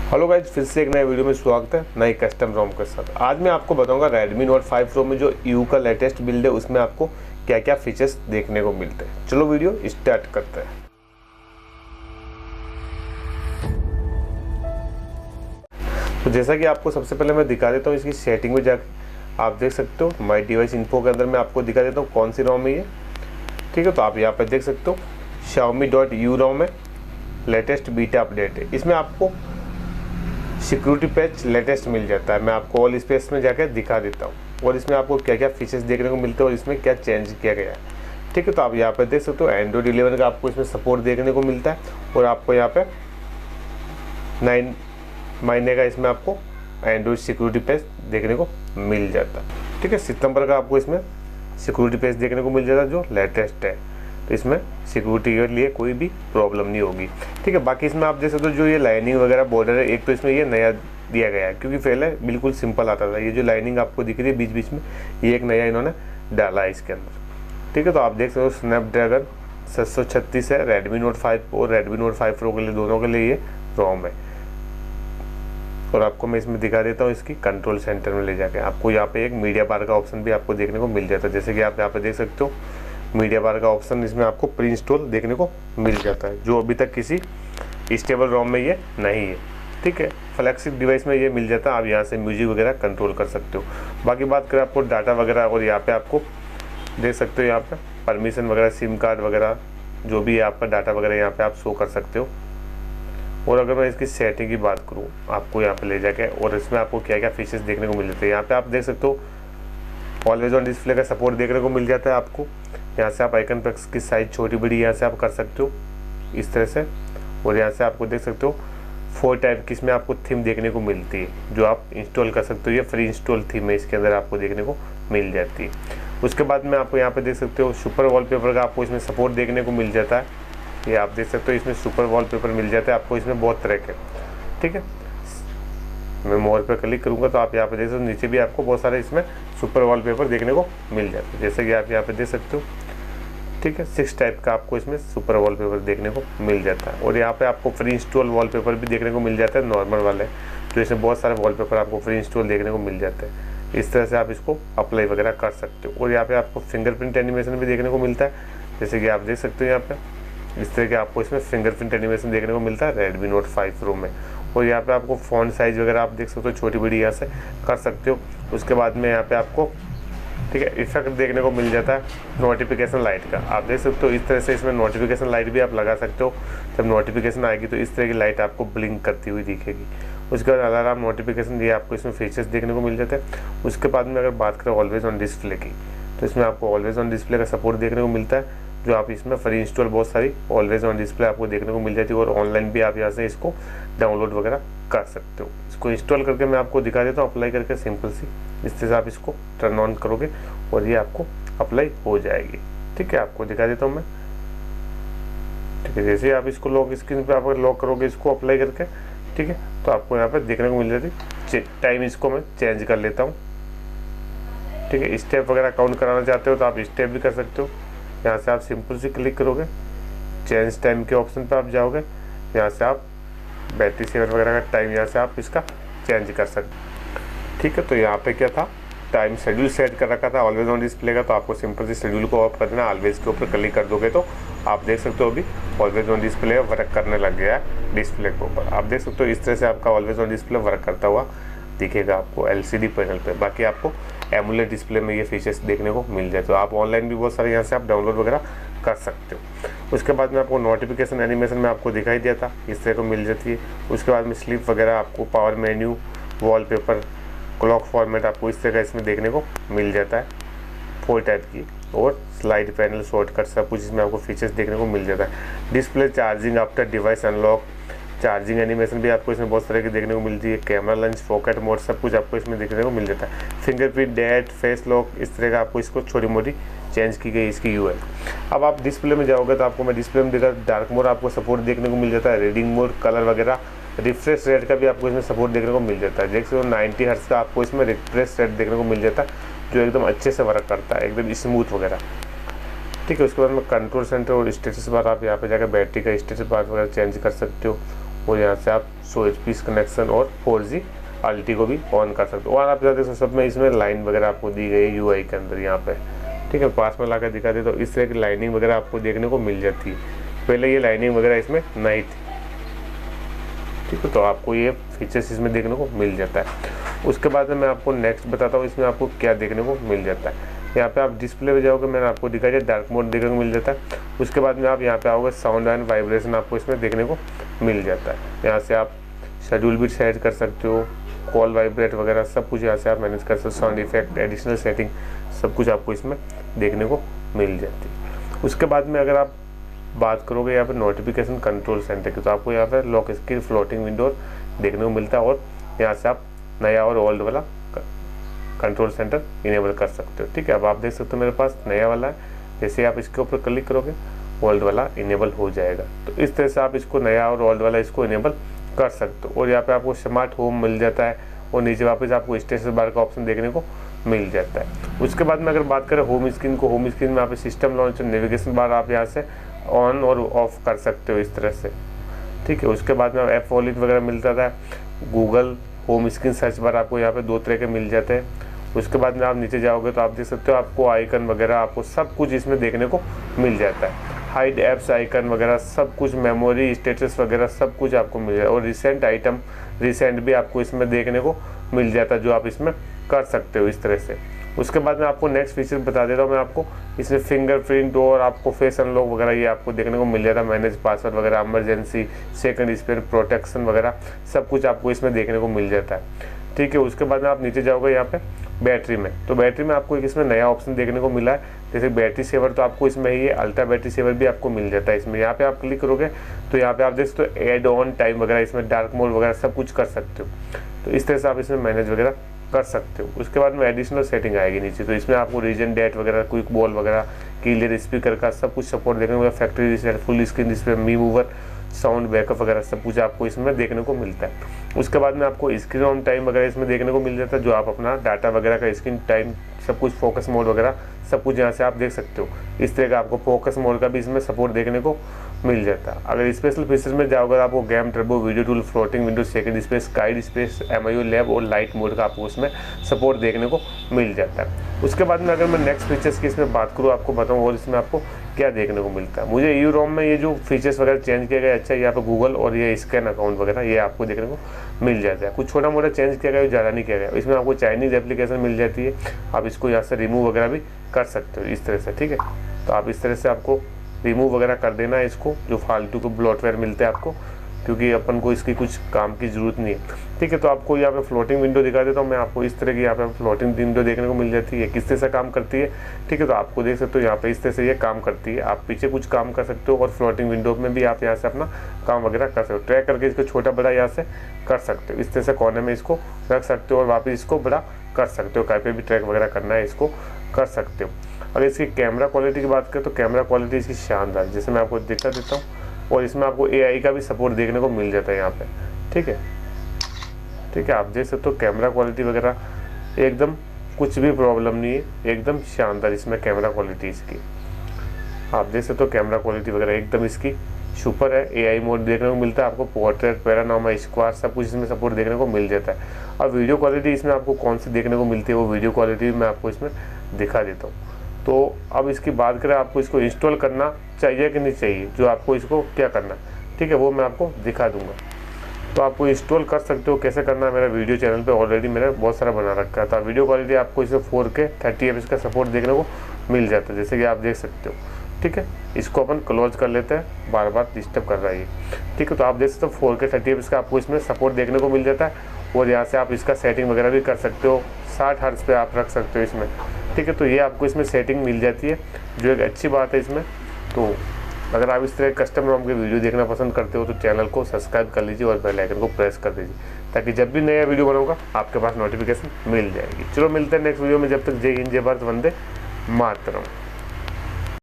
Hello guys, फिर से एक नए वीडियो में स्वागत है नई कस्टम रोम के साथ। आज मैं आपको बताऊंगा Redmi Note 5 Pro में जो यूई का लेटेस्ट बिल्ड है उसमें आपको क्या क्या फीचर्स देखने को मिलते हैं। चलो वीडियो स्टार्ट करते हैं। तो जैसा कि आपको सबसे पहले मैं दिखा देता हूँ इसकी सेटिंग में जाकर आप देख सकते हो माई डिवाइस इन्फो के अंदर मैं आपको दिखा देता हूँ कौन सी रोम है ये। ठीक है, तो आप यहाँ पर देख सकते हो Xiaomi.u रोम है, लेटेस्ट बीटा अपडेट है। इसमें आपको सिक्योरिटी पैच लेटेस्ट मिल जाता है। मैं आपको ऑल स्पेस में जाकर दिखा देता हूँ और इसमें आपको क्या क्या फीचर्स देखने को मिलते हैं और इसमें क्या चेंज किया गया है। ठीक है, तो आप यहाँ पर देख सकते हो Android 11 का आपको इसमें सपोर्ट देखने को मिलता है और आपको यहाँ पे 9 महीने का इसमें आपको Android सिक्योरिटी पैच देखने को मिल जाता है। ठीक है, सितंबर का आपको इसमें सिक्योरिटी पैच देखने को मिल जाता है जो लेटेस्ट है, तो इसमें सिक्योरिटी के लिए कोई भी प्रॉब्लम नहीं होगी। ठीक है, बाकी इसमें आप देख सकते हो जो ये लाइनिंग वगैरह बॉर्डर है, एक तो इसमें ये नया दिया गया है क्योंकि पहले बिल्कुल सिंपल आता था। ये जो लाइनिंग आपको दिख रही है बीच बीच में, ये एक नया इन्होंने डाला है इसके अंदर। ठीक है, तो आप देख सकते हो स्नैपड्रैगन 736 है Redmi Note 5 और Redmi Note 5 Pro के लिए, दोनों के लिए ये रोम है। और आपको मैं इसमें दिखा देता हूँ इसकी कंट्रोल सेंटर में ले जाके। आपको यहाँ पे एक मीडिया बार का ऑप्शन भी आपको देखने को मिल जाता है। जैसे कि आप यहाँ पे देख सकते हो मीडिया बार का ऑप्शन इसमें आपको प्री इंस्टॉल देखने को मिल जाता है, जो अभी तक किसी स्टेबल रोम में ये नहीं है। ठीक है, फ्लैगशिप डिवाइस में ये मिल जाता है। आप यहाँ से म्यूजिक वगैरह कंट्रोल कर सकते हो। बाकी बात करें आपको डाटा वगैरह, और यहाँ पे आपको देख सकते हो यहाँ पे परमिशन वगैरह, सिम कार्ड वगैरह जो भी है आपका डाटा वगैरह यहाँ पे आप शो कर सकते हो। और अगर मैं इसकी सेटिंग की बात करूँ आपको यहाँ पे ले जाके, और इसमें आपको क्या क्या फीचर्स देखने को मिल जाते हैं। यहाँ पे आप देख सकते हो ऑलवेज ऑन डिस्प्ले का सपोर्ट देखने को मिल जाता है आपको। यहाँ से आप आइकन पैक्स की साइज छोटी बड़ी यहाँ से आप कर सकते हो इस तरह से। और यहाँ से आपको देख सकते हो 4 टाइप की इसमें आपको थीम देखने को मिलती है जो आप इंस्टॉल कर सकते हो। ये फ्री इंस्टॉल थीम है, इसके अंदर आपको देखने को मिल जाती है। उसके बाद में आपको यहाँ पे देख सकते हो सुपर वॉलपेपर का आपको इसमें सपोर्ट देखने को मिल जाता है। ये आप देख सकते हो इसमें सुपर वॉलपेपर मिल जाता है आपको इसमें बहुत तरह के। ठीक है, मैं मोर पे क्लिक करूँगा तो आप यहाँ पे देख सकते हो नीचे भी आपको बहुत सारे इसमें सुपर वॉलपेपर देखने को मिल जाते हैं, जैसे कि आप यहाँ पे देख सकते हो। ठीक है, 6 टाइप का आपको इसमें सुपर वॉलपेपर देखने को मिल जाता है। और यहाँ पे आपको फ्री इंस्टॉल वॉलपेपर भी देखने को मिल जाता है, नॉर्मल वाले, तो इसमें बहुत सारे वॉलपेपर आपको फ्री इंस्टॉल देखने को मिल जाते हैं। इस तरह से आप इसको अप्लाई वगैरह कर सकते हो। और यहाँ पे आपको फिंगरप्रिंट एनिमेशन भी देखने को मिलता है, जैसे कि आप देख सकते हो यहाँ पे इस तरह के आपको इसमें फिंगरप्रिंट एनिमेशन देखने को मिलता है Redmi Note 5 Pro में। और यहाँ पे आपको फ़ॉन्ट साइज़ वगैरह आप देख सकते हो छोटी बड़ी यहाँ से कर सकते हो। उसके बाद में यहाँ पे आपको ठीक है इफेक्ट देखने को मिल जाता है नोटिफिकेशन लाइट का। आप देख सकते हो इस तरह से इसमें नोटिफिकेशन लाइट भी आप लगा सकते हो। जब नोटिफिकेशन आएगी तो इस तरह की लाइट आपको ब्लिंक करती हुई दिखेगी। उसके बाद अलार्म नोटिफिकेशन, ये आपको इसमें फीचर्स देखने को मिल जाते हैं। उसके बाद में अगर बात करें ऑलवेज ऑन डिस्प्ले की, तो इसमें आपको ऑलवेज ऑन डिस्प्ले का सपोर्ट देखने को मिलता है, जो आप इसमें फ्री इंस्टॉल बहुत सारी ऑलवेज ऑन डिस्प्ले आपको देखने को मिल जाती है। और ऑनलाइन भी आप यहाँ से इसको डाउनलोड वगैरह कर सकते हो। इसको इंस्टॉल करके मैं आपको दिखा देता हूँ अप्लाई करके, सिंपल सी इस तरह से आप इसको टर्न ऑन करोगे और ये आपको अप्लाई हो जाएगी। ठीक है, आपको दिखा देता हूँ मैं। ठीक है, जैसे आप इसको लॉक स्क्रीन पे आप लॉक करोगे इसको अप्लाई करके, ठीक है, तो आपको यहाँ पे देखने को मिल जाती। टाइम इसको मैं चेंज कर लेता हूँ। ठीक है, स्टेप वगैरह काउंट कराना चाहते हो तो आप स्टेप भी कर सकते हो। यहाँ से आप सिंपल से क्लिक करोगे, चेंज टाइम के ऑप्शन पे आप जाओगे। यहाँ से आप बैटरी सेवर वगैरह का टाइम यहाँ से आप इसका चेंज कर सकते। ठीक है, तो यहाँ पे क्या था, टाइम शेड्यूल सेट कर रखा था ऑलवेज ऑन डिस्प्ले का, तो आपको सिंपल से शेड्यूल को ऑफ कर देना। ऑलवेज के ऊपर क्लिक कर दोगे तो आप देख सकते हो अभी ऑलवेज ऑन डिस्प्ले वर्क करने लग गया है डिस्प्ले के ऊपर। आप देख सकते हो इस तरह से आपका ऑलवेज ऑन डिस्प्ले वर्क करता हुआ दिखेगा आपको LCD पैनल पे। बाकी आपको एमुलेट डिस्प्ले में ये फीचर्स देखने को मिल जाए, तो आप ऑनलाइन भी बहुत सारे यहाँ से आप डाउनलोड वगैरह कर सकते हो। उसके बाद में आपको नोटिफिकेशन एनिमेशन में आपको दिखाई दिया था, इस तरह को मिल जाती है। उसके बाद में स्लीप वगैरह आपको power menu, wallpaper, clock format आपको इस तरह का इसमें देखने को मिल जाता है 4 टाइप की। और स्लाइड पैनल, शॉर्टकट, सब कुछ इसमें आपको फीचर्स देखने को मिल जाता है। Display charging after device unlock, charging animation भी आपको इसमें बहुत तरह की देखने को मिलती है। कैमरा लंच, पॉकेट मोड, सब कुछ आपको इसमें देखने को मिल जाता है। फिंगरप्रिंट, डेट, फेस लॉक, इस तरह का आपको इसको छोटी मोटी चेंज की गई इसकी UI। अब आप डिस्प्ले में जाओगे तो आपको मैं डिस्प्ले में देखा डार्क मोड आपको सपोर्ट देखने को मिल जाता है, रीडिंग मोड, कलर वगैरह, रिफ्रेश रेट का भी आपको इसमें सपोर्ट देखने को मिल जाता है। देख सकते हो 90 हर्ट्ज का आपको इसमें रिफ्रेश रेट देखने को मिल जाता है, जो एकदम अच्छे से वर्क करता है, एकदम स्मूथ वगैरह। ठीक है, उसके बाद में कंट्रोल सेंटर और स्टेटस बार आप यहाँ पे जाकर बैटरी का स्टेटस बार वगैरह चेंज कर सकते हो। और यहाँ से आप 100 HP कनेक्शन और 4G अल्टी को भी ऑन कर सकते हो। और आप देख सकते सब में इसमें लाइन वगैरह आपको दी गई है UI के अंदर यहाँ पे, ठीक है। पास में लाकर दिखा दे तो इस तरह की लाइनिंग वगैरह आपको देखने को मिल जाती है। पहले ये लाइनिंग वगैरह इसमें नहीं थी, ठीक है। तो आपको ये फीचर्स इसमें देखने को मिल जाता है। उसके बाद में मैं आपको नेक्स्ट बताता हूँ इसमें आपको क्या देखने को मिल जाता है। यहाँ पे आप डिस्प्ले पे जाओगे, मैंने आपको दिखाया जाए डार्क मोड देखने को मिल जाता है। उसके बाद में आप यहाँ पे आओगे, साउंड एंड वाइब्रेशन आपको इसमें देखने को मिल जाता है। यहाँ से आप शेड्यूल भी सेट कर सकते हो, कॉल वाइब्रेट वगैरह सब कुछ यहाँ से आप मैनेज कर सकते हो। साउंड इफेक्ट, एडिशनल सेटिंग सब कुछ आपको इसमें देखने को मिल जाती है। उसके बाद में अगर आप बात करोगे यहाँ पे नोटिफिकेशन कंट्रोल सेंटर की, तो आपको यहाँ पे लॉक स्क्रीन फ्लोटिंग विंडो देखने को मिलता है। और यहाँ से आप नया और ओल्ड वाला कंट्रोल सेंटर इनेबल कर सकते हो, ठीक है। अब आप देख सकते हो मेरे पास नया वाला है, जैसे आप इसके ऊपर क्लिक करोगे ओल्ड वाला इनेबल हो जाएगा। तो इस तरह से आप इसको नया और ओल्ड वाला इसको इनेबल कर सकते हो। और यहाँ पे आपको स्मार्ट होम मिल जाता है और नीचे वापस आपको स्टेटस बार का ऑप्शन देखने को मिल जाता है। उसके बाद में अगर बात करें होम स्क्रीन को, होम स्क्रीन में आप सिस्टम लॉन्च और नेविगेशन बार आप यहाँ से ऑन और ऑफ कर सकते हो इस तरह से, ठीक है। उसके बाद में ऐप वॉलेट वगैरह मिलता था, Google home screen search bar आपको यहाँ पे 2 तरह के मिल जाते हैं। उसके बाद में आप नीचे जाओगे तो आप देख सकते हो आपको आइकन वगैरह आपको सब कुछ इसमें देखने को मिल जाता है। हाइड एप्स आइकन वगैरह सब कुछ, मेमोरी स्टेटस वगैरह सब कुछ आपको मिल जाए। और रिसेंट आइटम रिसेंट भी आपको इसमें देखने को मिल जाता है, जो आप इसमें कर सकते हो इस तरह से। उसके बाद में आपको नेक्स्ट फीचर बता देता हूँ मैं आपको, इसमें फिंगरप्रिंट और आपको फेस अनलॉक वगैरह ये आपको देखने को मिल जाता है। मैनेज पासवर्ड वगैरह, इमरजेंसी, सेकंड स्पेयर प्रोटेक्शन वगैरह सब कुछ आपको इसमें देखने को मिल जाता है, ठीक है। उसके बाद में आप नीचे जाओगे यहाँ पे बैटरी में, तो बैटरी में आपको एक इसमें नया ऑप्शन देखने को मिला है, जैसे बैटरी सेवर। तो आपको इसमें ये अल्ट्रा बैटरी सेवर भी आपको मिल जाता है इसमें। यहाँ पे आप क्लिक करोगे तो यहाँ पे आप देख सकते हो एड ऑन टाइम वगैरह, इसमें डार्क मोड वगैरह सब कुछ कर सकते हो। तो इस तरह से आप इसमें मैनेज वगैरह कर सकते हो। उसके बाद में एडिशनल सेटिंग आएगी नीचे, तो इसमें आपको रीजन डेट वगैरह, क्विक बॉल वगैरह, क्लियर स्पीकर का सब कुछ सपोर्ट देखने को मिलेगा। Factory reset, full screen display, Mi Mover, sound backup वगैरह सब कुछ आपको इसमें देखने को मिलता है। उसके बाद में आपको स्क्रीन ऑन टाइम वगैरह इसमें देखने को मिल जाता है, जो आप अपना डाटा वगैरह का स्क्रीन टाइम सब कुछ, फोकस मोड वगैरह सब कुछ यहाँ से आप देख सकते हो। इस तरह का आपको फोकस मोड का भी इसमें सपोर्ट देखने को मिल जाता है। अगर स्पेशल फीचर्स में जाओगे आपको game turbo, video tool, floating window, second space, guide space, MIU lab और लाइट मोड का आपको उसमें सपोर्ट देखने को मिल जाता है। उसके बाद में अगर मैं नेक्स्ट फीचर्स की इसमें बात करूँ आपको बताऊँ और इसमें आपको क्या देखने को मिलता है। मुझे EUROM में ये जो फीचर्स वगैरह चेंज किया गया, अच्छा यहाँ पे गूगल और ये स्कैन अकाउंट वगैरह ये आपको देखने को मिल जाता है। कुछ छोटा मोटा चेंज किया गया, ज़्यादा नहीं किया गया। इसमें आपको चाइनीज़ एप्लीकेशन मिल जाती है, आप इसको यहाँ से रिमूव वगैरह भी कर सकते हो इस तरह से, ठीक है। तो आप इस तरह से आपको रिमूव वगैरह कर देना है इसको, जो फालतू को ब्लॉटवेयर मिलते हैं आपको, क्योंकि अपन को इसकी कुछ काम की ज़रूरत नहीं है, ठीक है। तो आपको यहाँ पे फ्लोटिंग विंडो दिखा देता हूँ मैं आपको। इस तरह की यहाँ पे फ्लोटिंग विंडो देखने को मिल जाती है, किस तरह से काम करती है, ठीक है। तो आपको देख सकते हो यहाँ पे इस तरह से ये काम करती है। आप पीछे कुछ काम कर सकते हो और फ्लोटिंग विंडो में भी आप यहाँ से अपना काम वगैरह कर सकते हो। ट्रैक करके इसको छोटा बड़ा यहाँ से कर सकते हो, इस तरह से कोने में इसको रख सकते हो और वापस इसको बड़ा कर सकते हो। कहीं पे भी ट्रैक वगैरह करना है इसको कर सकते हो। अगर इसकी कैमरा क्वालिटी की बात करें तो कैमरा क्वालिटी इसकी शानदार, जैसे मैं आपको दिखा देता हूँ। और इसमें आपको AI का भी सपोर्ट देखने को मिल जाता है यहाँ पे, ठीक है, ठीक है। आप देख सकते हो कैमरा क्वालिटी वगैरह एकदम कुछ भी प्रॉब्लम नहीं है, एकदम शानदार इसमें कैमरा क्वालिटी इसकी। आप देख सकते हो कैमरा क्वालिटी वगैरह एकदम इसकी सुपर है। AI मोड देखने को मिलता है आपको, पोर्ट्रेट, पैरानोमा, स्क्वायर सब कुछ इसमें सपोर्ट देखने को मिल जाता है। और वीडियो क्वालिटी इसमें आपको कौन सी देखने को मिलती है वो वीडियो क्वालिटी मैं आपको इसमें दिखा देता हूँ। तो अब इसकी बात करें, आपको इसको इंस्टॉल करना चाहिए कि नहीं चाहिए, जो आपको इसको क्या करना, ठीक है, वो मैं आपको दिखा दूंगा। तो आपको इंस्टॉल कर सकते हो, कैसे करना है मेरा वीडियो चैनल पे ऑलरेडी मैंने बहुत सारा बना रखा था। वीडियो क्वालिटी आपको इसमें 4K 30 FPS का सपोर्ट देखने को मिल जाता है, जैसे कि आप देख सकते हो, ठीक है। इसको अपन क्लोज कर लेते हैं, बार बार डिस्टर्ब कर रहा है ये, ठीक है। तो आप देख सकते हो 4K 30 FPS का आपको इसमें सपोर्ट देखने को मिल जाता है। और यहाँ से आप इसका सेटिंग वगैरह भी कर सकते हो, 60 हर्ट्ज पे आप रख सकते हो इसमें, ठीक है। तो ये आपको इसमें सेटिंग मिल जाती है, जो एक अच्छी बात है इसमें। तो अगर आप इस तरह कस्टम ROM के वीडियो देखना पसंद करते हो तो चैनल को सब्सक्राइब कर लीजिए और बेल आइकन को प्रेस कर दीजिए, ताकि जब भी नया वीडियो बनाऊंगा आपके पास नोटिफिकेशन मिल जाएगी। चलो मिलते हैं नेक्स्ट वीडियो में, जब तक जय हिंद, जय भारत, वंदे मातरम।